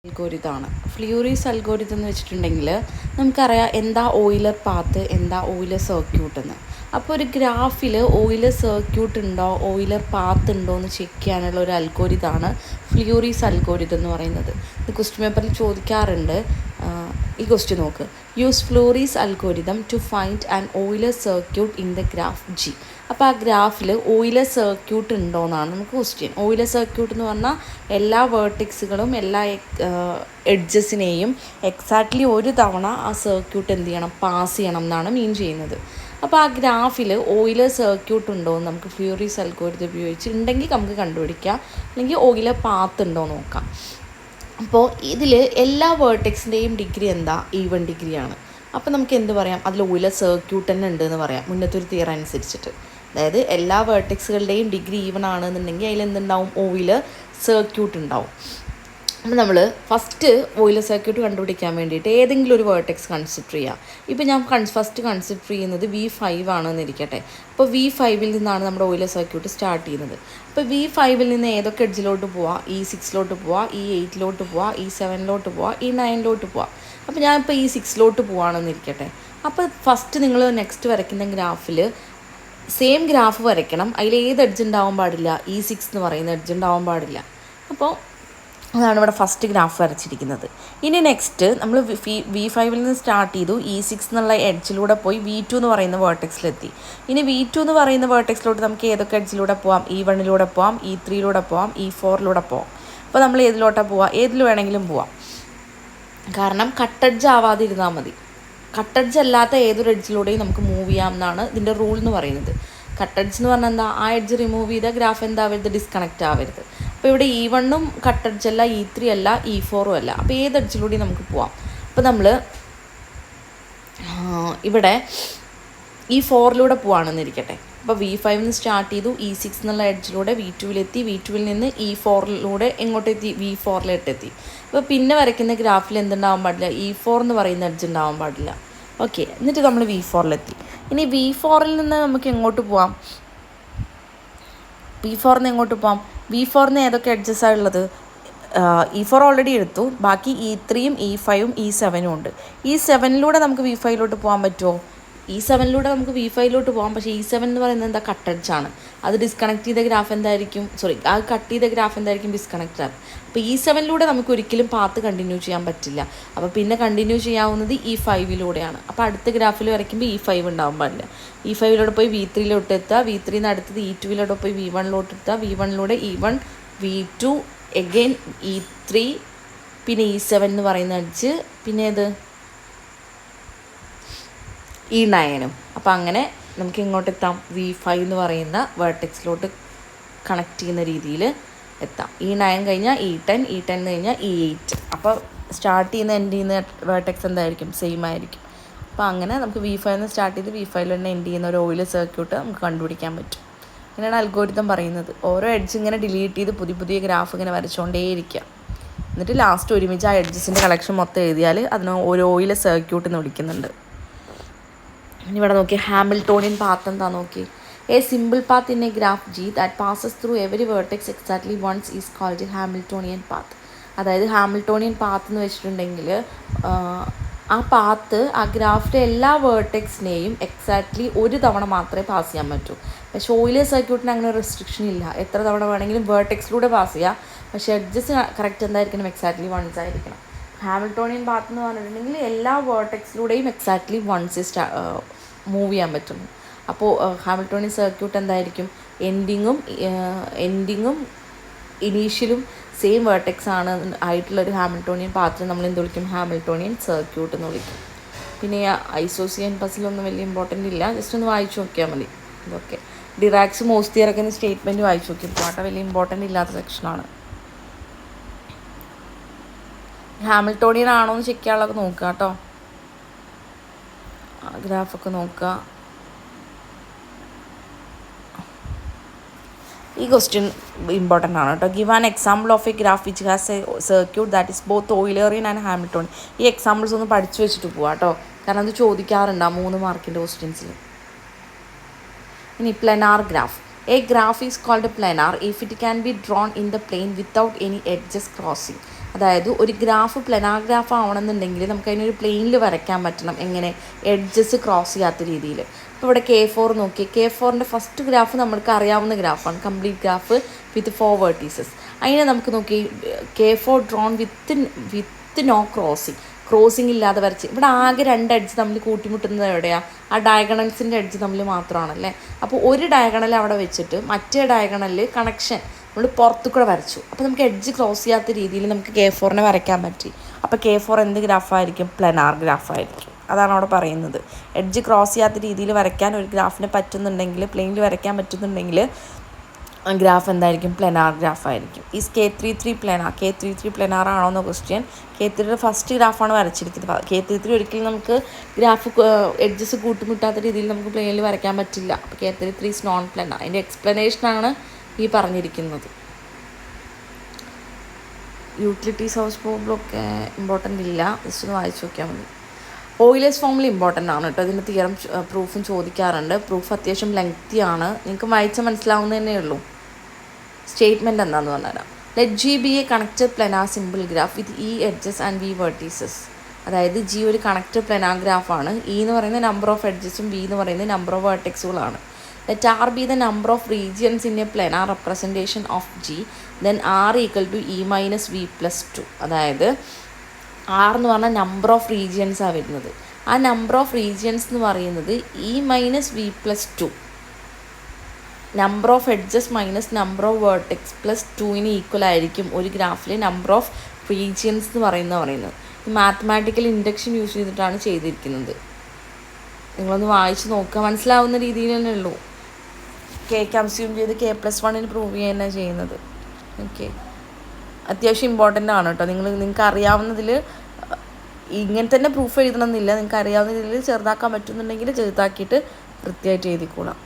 അൽഗോരിതമാണ്. ഫ്ലൂറീസ് algorithm എന്ന് വെച്ചിട്ടുണ്ടെങ്കിൽ നമുക്കറിയാം എന്താ ഓയിലർ പാത്ത്, എന്താ ഓയിലർ സർക്യൂട്ട് എന്ന്. അപ്പോൾ ഒരു ഗ്രാഫിൽ ഓയിലർ സർക്യൂട്ട് ഉണ്ടോ, ഓയിലർ പാത്ത് ഉണ്ടോ എന്ന് ചെക്ക് ചെയ്യാനുള്ള ഒരു അൽഗോരിതമാണ് ഫ്ലൂറീസ് അൽഗോരിതം എന്ന് പറയുന്നത്. ഇത് ക്വസ്റ്റ്യൻ പേപ്പറിൽ ചോദിക്കാറുണ്ട്. ഈ ക്വസ്റ്റ്യൻ നോക്ക്. Use Fleury's algorithm to find an Euler circuit in the graph G. അപ്പോൾ ആ ഗ്രാഫിൽ ഓയിലർ സർക്യൂട്ട് ഉണ്ടോ എന്നാണ് നമുക്ക് ക്വസ്റ്റ്യൻ. ഓയിലർ സർക്യൂട്ട് എന്ന് പറഞ്ഞാൽ എല്ലാ വേർട്ടിക്സുകളും എല്ലാ എഡ്ജസിനെയും എക്സാക്ട്ലി ഒരു തവണ ആ സർക്യൂട്ട് എന്ത് ചെയ്യണം, പാസ് ചെയ്യണം എന്നാണ് മീൻ ചെയ്യുന്നത്. അപ്പോൾ ആ ഗ്രാഫിൽ ഓയിലർ സർക്യൂട്ട് ഉണ്ടോ എന്ന് നമുക്ക് ഫ്ലൂറീസ് അൽഗോരിതം ഉപയോഗിച്ച് ഉണ്ടെങ്കിൽ നമുക്ക് കണ്ടുപിടിക്കാം, അല്ലെങ്കിൽ ഓയിലർ പാത്ത് ഉണ്ടോ നോക്കാം. അപ്പോൾ ഇതിൽ എല്ലാ വേർട്ടെക്സിൻ്റെയും ഡിഗ്രി എന്താ, ഈവൺ ഡിഗ്രിയാണ്. അപ്പോൾ നമുക്ക് എന്ത് പറയാം, അതിൽ ഓയിലർ സർക്യൂട്ട് തന്നെ ഉണ്ട് എന്ന് പറയാം, മുന്നത്തെ ഒരു തിയറി അനുസരിച്ചിട്ട്. അതായത് എല്ലാ വേർട്ടെക്സുകളുടെയും ഡിഗ്രി ഈവൺ ആണെന്നുണ്ടെങ്കിൽ അതിൽ എന്തുണ്ടാവും, ഓയിലർ സർക്യൂട്ട് ഉണ്ടാവും. അപ്പോൾ നമ്മൾ ഫസ്റ്റ് ഓയിലർ സർക്യൂട്ട് കണ്ടുപിടിക്കാൻ വേണ്ടിയിട്ട് ഏതെങ്കിലും ഒരു വേർട്ടെക്സ് കൺസിഡർ ചെയ്യാം. ഇപ്പോൾ ഞാൻ ഫസ്റ്റ് കൺസിഡർ ചെയ്യുന്നത് V5 ആണെന്നിരിക്കട്ടെ. അപ്പോൾ V5 നിന്നാണ് നമ്മുടെ ഓയിലർ സർക്യൂട്ട് സ്റ്റാർട്ട് ചെയ്യുന്നത്. അപ്പോൾ V5 നിന്ന് ഏതൊക്കെ എഡ്ജിലോട്ട് പോവാം, E6 പോവാം, E8 പോവാം, E7 പോവാം, E9 പോവാം. അപ്പോൾ ഞാനിപ്പോൾ E6 പോവാണെന്നിരിക്കട്ടെ. അപ്പോൾ ഫസ്റ്റ് നിങ്ങൾ നെക്സ്റ്റ് വരയ്ക്കുന്ന ഗ്രാഫിൽ സെയിം ഗ്രാഫ് വരയ്ക്കണം. അതിൽ ഏത് എഡ്ജ് ഉണ്ടാവാൻ പാടില്ല, E6 എന്ന് പറയുന്ന എഡ്ജ് ഉണ്ടാവാൻ പാടില്ല. അപ്പോൾ അതാണ് ഇവിടെ ഫസ്റ്റ് ഗ്രാഫ് വരച്ചിരിക്കുന്നത്. ഇനി നെക്സ്റ്റ് നമ്മൾ V5 നിന്ന് സ്റ്റാർട്ട് ചെയ്തു, E6 എന്നുള്ള എഡ്ജിലൂടെ പോയി V2 എന്ന് പറയുന്ന വേർട്ടെക്സിലെത്തി. ഇനി V2 എന്ന് പറയുന്ന വേർട്ടെക്സിലോട്ട് നമുക്ക് ഏതൊക്കെ എഡ്ജിലൂടെ പോവാം, E1 പോവാം, E3 പോവാം, E4 പോവാം. അപ്പോൾ നമ്മൾ ഏതിലോട്ടാണ് പോവാം, ഏതിൽ വേണമെങ്കിലും പോവാം. കാരണം കട്ടെഡ്ജ് ആവാതിരുന്നാൽ മതി. കട്ടെഡ്ജ് അല്ലാത്ത ഏതൊരു എഡ്ജിലൂടെയും നമുക്ക് മൂവ് ചെയ്യാം എന്നാണ് ഇതിൻ്റെ റൂൾ എന്ന് പറയുന്നത്. കട്ടെഡ്ജ് എന്ന് പറഞ്ഞാൽ എന്താ, ആ എഡ്ജ് റിമൂവ് ചെയ്താൽ ഗ്രാഫ് എന്താവരുത്, ഡിസ്കണക്റ്റ് ആവരുത്. അപ്പോൾ ഇവിടെ E1 കട്ടെഡ്ജ് അല്ല, E3 അല്ല, E4 അല്ല. അപ്പോൾ ഏത് എഡ്ജിലൂടെയും നമുക്ക് പോവാം. അപ്പോൾ നമ്മൾ ഇവിടെ E4 പോവാണെന്നിരിക്കട്ടെ. അപ്പോൾ V5 നിന്ന് സ്റ്റാർട്ട് ചെയ്തു, E6 എന്നുള്ള എഡ്ജിലൂടെ V2 V2 നിന്ന് E4 എങ്ങോട്ടെത്തി, V4 എത്തി. അപ്പോൾ പിന്നെ വരയ്ക്കുന്ന ഗ്രാഫിൽ എന്തുണ്ടാവാൻ പാടില്ല, E4 എന്ന് പറയുന്ന എഡ്ജ് ഉണ്ടാവാൻ പാടില്ല. ഓക്കെ, എന്നിട്ട് നമ്മൾ V4 ഇനി V4 നിന്ന് നമുക്ക് എങ്ങോട്ട് പോവാം, V4 എങ്ങോട്ട് പോവാം, V4 ഏതൊക്കെ എഡ്ജസാണ് ഉള്ളത്, E4 ഓൾറെഡി എടുത്തു, ബാക്കി E3, E5, E7 ഉണ്ട്. E7 നമുക്ക് V5 പോകാൻ പറ്റുമോ, E7 നമുക്ക് V5 പോകാം. പക്ഷേ E7 എന്ന് പറയുന്നത് എന്താ, കട്ടെഡ്ജാണ്. അത് ഡിസ്കണക്ട് ചെയ്ത ഗ്രാഫ് എന്തായിരിക്കും, ആ കട്ട് ചെയ്ത ഗ്രാഫ് എന്തായിരിക്കും, ഡിസ്കണക്റ്റ് ആകും. അപ്പോൾ E7 നമുക്ക് ഒരിക്കലും പാത്ത് കണ്ടിന്യൂ ചെയ്യാൻ പറ്റില്ല. അപ്പോൾ പിന്നെ കണ്ടിന്യൂ ചെയ്യാവുന്നത് E5 അപ്പോൾ അടുത്ത ഗ്രാഫിൽ വരയ്ക്കുമ്പോൾ E5 ഉണ്ടാവാൻ പാടില്ല. E5 പോയി V3 എത്തുക, V3 അടുത്തത് E2 പോയി V1 എത്തുക, V1 E1, V2 again E3, പിന്നെ E7 എന്ന് പറയുന്ന എഡ്ജ്, പിന്നെ ഏത് E9. അപ്പോൾ അങ്ങനെ നമുക്ക് ഇങ്ങോട്ട് എത്താം, V5 എന്ന് പറയുന്ന വേർട്ടെക്സിലോട്ട് കണക്ട് ചെയ്യുന്ന രീതിയിൽ എത്താം. E9 കഴിഞ്ഞാൽ E10, E10 കഴിഞ്ഞാൽ E8. അപ്പോൾ സ്റ്റാർട്ട് ചെയ്യുന്ന എൻഡ് ചെയ്യുന്ന വേർട്ടെക്സ് എന്തായിരിക്കും, സെയിം ആയിരിക്കും. അപ്പോൾ അങ്ങനെ നമുക്ക് V5 സ്റ്റാർട്ട് ചെയ്ത് V5 എൻഡ് ചെയ്യുന്ന ഒരു ഓയിലർ സർക്യൂട്ട് നമുക്ക് കണ്ടുപിടിക്കാൻ പറ്റും. അങ്ങനെയാണ് അൽഗോരിതം പറയുന്നത്. ഓരോ എഡ്ജ് ഇങ്ങനെ ഡിലീറ്റ് ചെയ്ത് പുതിയ ഗ്രാഫ് ഇങ്ങനെ വരച്ചുകൊണ്ടേയിരിക്കുക. എന്നിട്ട് ലാസ്റ്റ് ഒരുമിച്ച് ആ എഡ്ജസിൻ്റെ കളക്ഷൻ മൊത്തം എഴുതിയാൽ അതിന് ഒരു ഓയിലർ സർക്യൂട്ട് എന്ന് വിളിക്കുന്നുണ്ട്. ഇനി ഇവിടെ നോക്കി, ഹാമിൽട്ടോണിയൻ പാത്ത് എന്താ നോക്കി. A simple path in a graph G that passes through every vertex exactly once is called Hamiltonian path. അതായത് ഹാമിൽട്ടോണിയൻ പാത്ത് എന്ന് വെച്ചിട്ടുണ്ടെങ്കിൽ ആ പാത്ത് ആ ഗ്രാഫിലെ എല്ലാ വേർട്ടെക്സിനെയും എക്സാക്ട്ലി ഒരു തവണ മാത്രമേ പാസ് ചെയ്യാൻ പറ്റൂ. പക്ഷേ ഓയിലർ സർക്യൂട്ടിന് അങ്ങനെ ഒരു റെസ്ട്രിക്ഷൻ ഇല്ല, എത്ര തവണ വേണമെങ്കിലും വേർട്ടെക്സിലൂടെ പാസ് ചെയ്യാം. പക്ഷേ എഡ്ജസ് കറക്റ്റ് എന്തായിരിക്കണം, എക്സാക്ട്ലി വൺസ് ആയിരിക്കണം. ഹാമിൽട്ടോണിയൻ പാത്ത് എന്ന് പറഞ്ഞിട്ടുണ്ടെങ്കിൽ എല്ലാ വേർട്ടെക്സിലൂടെയും എക്സാക്ട്ലി വൺസ് മൂവ് ചെയ്യാൻ പറ്റും. അപ്പോൾ ഹാമിൽട്ടോണിയൻ സർക്യൂട്ട് എന്തായിരിക്കും, എൻഡിങ്ങും ഇനീഷ്യലും സെയിം വേർട്ടെക്സ് ആണ് ആയിട്ടുള്ളൊരു ഹാമിൽട്ടോണിയൻ പാത്തിന് നമ്മൾ എന്ത് വിളിക്കും, ഹാമിൽട്ടോണിയൻ സർക്യൂട്ട് എന്ന് വിളിക്കും. പിന്നെ ഐസോസിയൻ പസിലൊന്നും വലിയ ഇമ്പോർട്ടൻ്റ് ഇല്ല, ജസ്റ്റ് ഒന്ന് വായിച്ചു നോക്കിയാൽ മതി. ഇതൊക്കെ ഡിറാക്സ് മോസ്തിയറൊക്കെ സ്റ്റേറ്റ്മെൻറ്റ് വായിച്ചു നോക്കി, പാട്ട വലിയ ഇമ്പോർട്ടൻ്റ് ഇല്ലാത്ത സെക്ഷനാണ്. ഹാമിൽട്ടോണിയൻ ആണോ എന്ന് ചെക്ക് ചെയ്യാനുള്ളതൊക്കെ നോക്കുക കേട്ടോ, ഗ്രാഫൊക്കെ നോക്കുക. ഈ ക്വസ്റ്റ്യൻ ഇമ്പോർട്ടൻ്റ് ആണ് കേട്ടോ. Give an example of a graph which has a circuit that is both Eulerian and Hamiltonian. ഈ എക്സാമ്പിൾസ് ഒന്ന് പഠിച്ചു വെച്ചിട്ട് പോവാം കേട്ടോ, കാരണം അത് ചോദിക്കാറുണ്ട് 3 മാർക്കിൻ്റെ ക്വസ്റ്റ്യൻസിൽ. ഇനി planar graph. A graph is called a planar if it can be drawn in the plane without any edges crossing. അതായത് ഒരു ഗ്രാഫ് പ്ലെനാർ ഗ്രാഫ് ആവണമെന്നുണ്ടെങ്കിൽ നമുക്ക് അതിനൊരു പ്ലെയിനിൽ വരയ്ക്കാൻ പറ്റണം. എങ്ങനെ? എഡ്ജസ് ക്രോസ് ചെയ്യാത്ത രീതിയിൽ. ഇപ്പോൾ ഇവിടെ K4 നോക്കി, K4ൻ്റെ ഫസ്റ്റ് ഗ്രാഫ് നമ്മൾക്ക് അറിയാവുന്ന ഗ്രാഫാണ്, കംപ്ലീറ്റ് ഗ്രാഫ് വിത്ത് 4 വെർട്ടീസസ്. അതിനെ നമുക്ക് നോക്കി K4 drone with no crossing ഇല്ലാതെ വരച്ച്. ഇവിടെ ആകെ 2 എഡ്ജ് തമ്മിൽ കൂട്ടിമുട്ടുന്നത് എവിടെയാണ്? ആ ഡയഗണൽസിൻ്റെ എഡ്ജ് തമ്മിൽ മാത്രമാണല്ലേ. അപ്പോൾ ഒരു ഡയഗണൽ അവിടെ വെച്ചിട്ട് മറ്റേ ഡയഗണലിൽ കണക്ഷൻ നമ്മൾ പുറത്തു കൂടെ വരച്ചു. അപ്പോൾ നമുക്ക് എഡ്ജ് ക്രോസ് ചെയ്യാത്ത രീതിയിൽ നമുക്ക് K4നെ വരയ്ക്കാൻ പറ്റി. അപ്പോൾ K4 എന്ത് ഗ്രാഫായിരിക്കും? പ്ലെനാർ ഗ്രാഫായിരിക്കും. അതാണ് അവിടെ പറയുന്നത്. എഡ്ജ് ക്രോസ് ചെയ്യാത്ത രീതിയിൽ വരയ്ക്കാൻ ഒരു ഗ്രാഫിനെ പറ്റുന്നുണ്ടെങ്കിൽ, പ്ലെയിനിൽ വരയ്ക്കാൻ പറ്റുന്നുണ്ടെങ്കിൽ ഗ്രാഫ് എന്തായിരിക്കും? പ്ലെനാർ ഗ്രാഫായിരിക്കും. ഈ K33 പ്ലെനാർ, K33 പ്ലെനാർ ആണോ എന്ന ക്വസ്റ്റ്യൻ. K3യുടെ ഫസ്റ്റ് ഗ്രാഫാണ് വരച്ചിരിക്കുന്നത്. K33 ഒരിക്കലും നമുക്ക് ഗ്രാഫ് എഡ്ജസ് കൂട്ടിമുട്ടാത്ത രീതിയിൽ നമുക്ക് പ്ലെയിനിൽ വരയ്ക്കാൻ പറ്റില്ല. അപ്പോൾ K33 ഈസ് നോൺ പ്ലെനാർ. അതിൻ്റെ എക്സ്പ്ലനേഷനാണ് ഈ പറഞ്ഞിരിക്കുന്നത്. യൂട്ടിലിറ്റീസ് ഹൗസ് പ്രോബ്ലമൊക്കെ ഇമ്പോർട്ടൻ്റ് ഇല്ല, ജസ്റ്റ് ഒന്ന് വായിച്ച് നോക്കിയാൽ മതി. ഓയിലേഴ്സ് ഫോമിൽ ഇമ്പോർട്ടൻ്റ് ആണ് കേട്ടോ. ഇതിൻ്റെ തിയറം പ്രൂഫും ചോദിക്കാറുണ്ട്. പ്രൂഫ് അത്യാവശ്യം ലെങ്തി ആണ്, നിങ്ങൾക്ക് വായിച്ചാൽ മനസ്സിലാവുന്നതന്നെ ഉള്ളൂ. സ്റ്റേറ്റ്മെൻറ്റ് എന്താണെന്ന് പറഞ്ഞുതരാം. Let G be a connected planar simple graph with E edges and V vertices. അതായത് G ഒരു കണക്റ്റഡ് പ്ലെനാർ ഗ്രാഫാണ്. E എന്ന് പറയുന്നത് നമ്പർ ഓഫ് എഡ്ജസും V എന്ന് പറയുന്നത് നമ്പർ ഓഫ് വെർട്ടെക്സുകളാണ്. Let R be the number of regions in a planar representation of G, then R equal to E minus V plus 2. അതായത് R എന്ന് പറഞ്ഞാൽ നമ്പർ ഓഫ് റീജിയൻസാണ് വരുന്നത്. ആ നമ്പർ ഓഫ് റീജിയൻസ് എന്ന് പറയുന്നത് E minus V plus 2, number of edges minus number of vertex plus 2ന് equal ആയിരിക്കും ഒരു ഗ്രാഫിൽ നമ്പർ ഓഫ് റീജിയൻസ് എന്ന് പറയുന്നത്. മാത്തമാറ്റിക്കൽ ഇൻഡക്ഷൻ യൂസ് ചെയ്തിട്ടാണ് ചെയ്തിരിക്കുന്നത്. നിങ്ങളൊന്ന് വായിച്ച് നോക്കുക, മനസ്സിലാവുന്ന രീതിയിൽ തന്നെ ഉള്ളൂ. കൺസ്യൂം ചെയ്ത് K+1 പ്രൂവ് ചെയ്യുക ചെയ്യുന്നത്. ഓക്കെ, അത്യാവശ്യം ഇമ്പോർട്ടൻ്റ് ആണ് കേട്ടോ. നിങ്ങൾക്ക് അറിയാവുന്നതിൽ ഇങ്ങനെ തന്നെ പ്രൂഫ് എഴുതണമെന്നില്ല, നിങ്ങൾക്ക് അറിയാവുന്ന രീതിയിൽ ചെറുതാക്കാൻ പറ്റുന്നുണ്ടെങ്കിൽ ചെറുതാക്കിയിട്ട് കൃത്യമായിട്ട് എഴുതിക്കോളാം.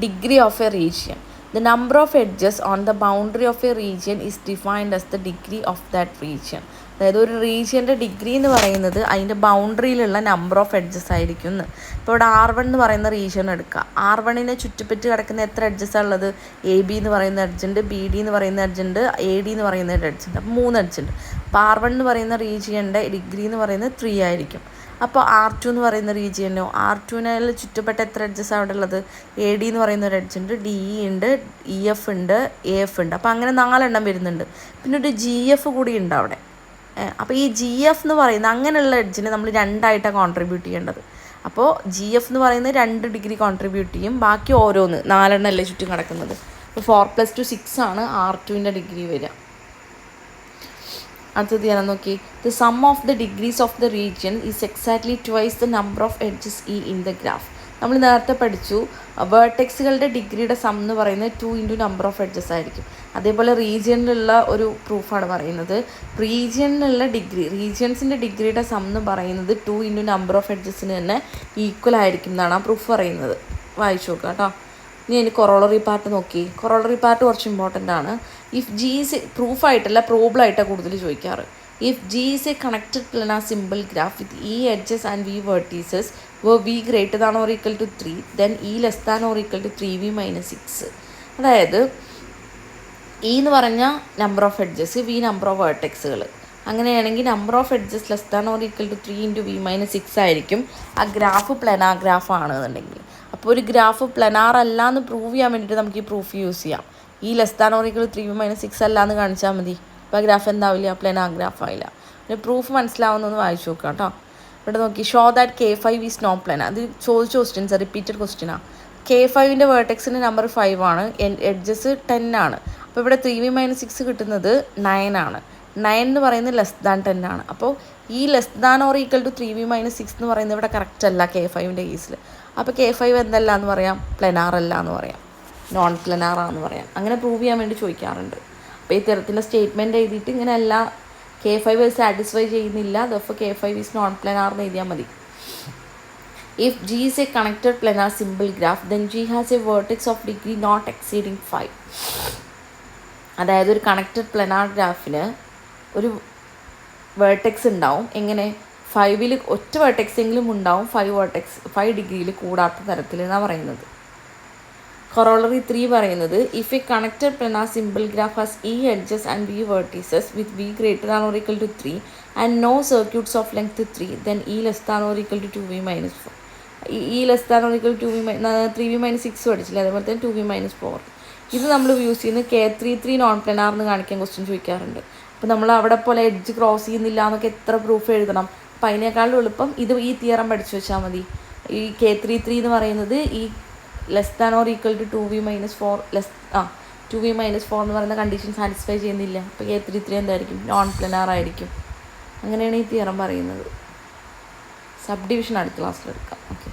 Degree of a region. The number of edges on the boundary of a region is defined as the degree of that region. അതായത് ഒരു റീജിയൻ്റെ ഡിഗ്രി എന്ന് പറയുന്നത് അതിൻ്റെ ബൗണ്ടറിയിലുള്ള നമ്പർ ഓഫ് എഡ്ജസ് ആയിരിക്കും എന്ന്. ഇപ്പോൾ ഇവിടെ R1 എന്ന് പറയുന്ന റീജിയൻ എടുക്കുക. R1നെ ചുറ്റിപ്പറ്റി കിടക്കുന്ന എത്ര എഡ്ജസാണ് ഉള്ളത്? AB എന്ന് പറയുന്ന എഡ്ജുണ്ട്, BD എന്ന് പറയുന്ന എഡ്ജുണ്ട്, AD എന്ന് പറയുന്ന എഡ്ജുണ്ട്. അപ്പോൾ 3 എഡ്ജുണ്ട്. അപ്പോൾ R1 എന്ന് പറയുന്ന റീജിയൻ്റെ ഡിഗ്രി എന്ന് പറയുന്നത് 3 ആയിരിക്കും. അപ്പോൾ R2 എന്ന് പറയുന്ന റീജിയനോ, R2നാൽ ചുറ്റപ്പെട്ട എത്ര എഡ്ജസാണ് അവിടെ ഉള്ളത്? AD എന്ന് പറയുന്ന ഒരു എഡ്ജുണ്ട്, DE ഉണ്ട്, EF ഉണ്ട്, AF ഉണ്ട്. അപ്പോൾ അങ്ങനെ 4 എണ്ണം വരുന്നുണ്ട്. പിന്നെ ഒരു GF കൂടി ഉണ്ട് അവിടെ. അപ്പോൾ ഈ GF എന്ന് പറയുന്ന അങ്ങനെയുള്ള എഡ്ജിന് നമ്മൾ 2ആയിട്ടാണ് കോൺട്രിബ്യൂട്ട് ചെയ്യേണ്ടത്. അപ്പോൾ GF എന്ന് പറയുന്നത് 2 ഡിഗ്രി കോൺട്രിബ്യൂട്ട് ചെയ്യും, ബാക്കി ഓരോന്ന് 4 എണ്ണം അല്ലേ ചുറ്റും കിടക്കുന്നത്. അപ്പോൾ 4 + 2 6 ആണ് R2ൻ്റെ ഡിഗ്രി വരിക. അടുത്തത് ഞാൻ നോക്കി. The sum of the degrees of the region is exactly twice the number of edges E in the graph. നമ്മൾ നേരത്തെ പഠിച്ചു വേർട്ടെക്സുകളുടെ ഡിഗ്രിയുടെ സം എന്ന് പറയുന്നത് 2 × നമ്പർ ഓഫ് എഡ്ജസ് ആയിരിക്കും. അതേപോലെ റീജിയനിലുള്ള ഒരു പ്രൂഫാണ് പറയുന്നത്. റീജിയൻസിൻ്റെ ഡിഗ്രിയുടെ സം എന്ന് പറയുന്നത് 2 × നമ്പർ ഓഫ് എഡ്ജസിന് തന്നെ ഈക്വൽ ആയിരിക്കും എന്നാണ് ആ പ്രൂഫ് പറയുന്നത്. വായിച്ചു നോക്കുക കേട്ടോ. ഇനി അതിന് കൊറോളറി പാർട്ട് നോക്കി. കൊറോളറി പാർട്ട് കുറച്ച് ഇമ്പോർട്ടൻ്റ് ആണ്. ഇഫ് G ഈസ് പ്രൂഫായിട്ടല്ല പ്രോബിളായിട്ടാണ് കൂടുതൽ ചോദിക്കാറ്. If G is a connected planar simple graph with E edges and V vertices where V greater than or equal to 3, then E less than or equal to 3V minus 6. അതായത് E എന്ന് പറഞ്ഞാൽ number of edges, V number of വേർട്ടെക്സുകൾ. അങ്ങനെയാണെങ്കിൽ number of edges less than or equal to 3 × V minus 6 ആയിരിക്കും ആ graph planar graph ആണെന്നുണ്ടെങ്കിൽ. അപ്പോൾ ഒരു ഗ്രാഫ് പ്ലെനാർ അല്ല എന്ന് പ്രൂവ് ചെയ്യാൻ വേണ്ടിയിട്ട് നമുക്ക് ഈ പ്രൂഫ് യൂസ് ചെയ്യാം. ഈ less than or equal to 3V minus 6 അല്ല എന്ന് കാണിച്ചാൽ മതി. അപ്പോൾ ആ ഗ്രാഫ് എന്താവില്ല? പ്ലെനാർ ഗ്രാഫ് ആയില്ല. പിന്നെ പ്രൂഫ് മനസ്സിലാവുന്നൊന്ന് വായിച്ചു നോക്കാം കേട്ടോ. ഇവിടെ നോക്കി. Show that K5 is known planar. അത് ചോദിച്ച ക്വസ്റ്റ്യൻസ്, റിപ്പീറ്റഡ് ക്വസ്റ്റ്യനാണ്. K5ൻ്റെ വേർട്ടെക്സിൻ്റെ നമ്പർ 5 ആണ്, എഡ്ജസ് 10 ആണ്. അപ്പോൾ ഇവിടെ 3V minus 6 കിട്ടുന്നത് 9 ആണ്. 9 എന്ന് പറയുന്നത് ലെസ് ദാൻ 10 ആണ്. അപ്പോൾ ഈ less than or equal to 3V minus 6 എന്ന് പറയുന്നത് ഇവിടെ കറക്റ്റ് അല്ല K5ൻ്റെ കേസിൽ. അപ്പോൾ K5 എന്തല്ല എന്ന് പറയാം? പ്ലെനാർ അല്ല എന്ന് പറയാം, നോൺ പ്ലെനാറാന്ന് പറയാം. അങ്ങനെ പ്രൂവ് ചെയ്യാൻ വേണ്ടി ചോദിക്കാറുണ്ട്. അപ്പോൾ ഈ തരത്തിലുള്ള സ്റ്റേറ്റ്മെൻറ്റ് എഴുതിയിട്ട് ഇങ്ങനെ അല്ല K5 സാറ്റിസ്ഫൈ ചെയ്യുന്നില്ല, ദഫോ K5 ഈസ് നോൺ പ്ലെനാർ എന്ന് എഴുതിയാൽ മതി. If G is a connected planar simple graph then G has a vertex of degree not exceeding 5. അതായത് ഒരു കണക്റ്റഡ് പ്ലെനാർ ഗ്രാഫിന് ഒരു വേർട്ടെക്സ് ഉണ്ടാവും. എങ്ങനെ? 5ൽ ഒറ്റ വേർട്ടെക്സെങ്കിലും ഉണ്ടാവും 5 ഡിഗ്രിയിൽ കൂടാത്ത തരത്തിൽ എന്നാണ് പറയുന്നത്. കൊറോളറി 3 പറയുന്നത് if a connected planar simple graph has e edges and v vertices with v greater than or equal to 3 and no circuits of length 3 then e less than or equal to 2v-4. E less than or equal to 3v-6 പഠിച്ചില്ല, അതേപോലെ തന്നെ 2v-4. ഇത് നമ്മൾ use ചെയ്യുന്നത് K33 non പ്ലാനാർന്ന് കാണിക്കാൻ question ചോദിക്കാറുണ്ട്. അപ്പോൾ നമ്മൾ അവിടെ പോലെ എഡ്ജ് ക്രോസ് ചെയ്യുന്നില്ല എന്നൊക്കെ എത്ര പ്രൂഫ് എഴുതണം. അപ്പോൾ അതിനേക്കാളും എളുപ്പം ഈ തിയറം പഠിച്ചു വെച്ചാൽ മതി. ഈ K33 എന്ന് പറയുന്നത് ഈ less than or equal to 2v-4 2v-4 എന്ന് പറയുന്ന കണ്ടീഷൻ സാറ്റിസ്ഫൈ ചെയ്യുന്നില്ല. അപ്പോൾ K33 എന്തായിരിക്കും? നോൺ പ്ലാനാർ ആയിരിക്കും. അങ്ങനെയാണ് ഈ തിയറം പറയുന്നത്. സബ് ഡിവിഷൻ അടുത്ത ക്ലാസ്സിലെടുക്കാം. ഓക്കെ.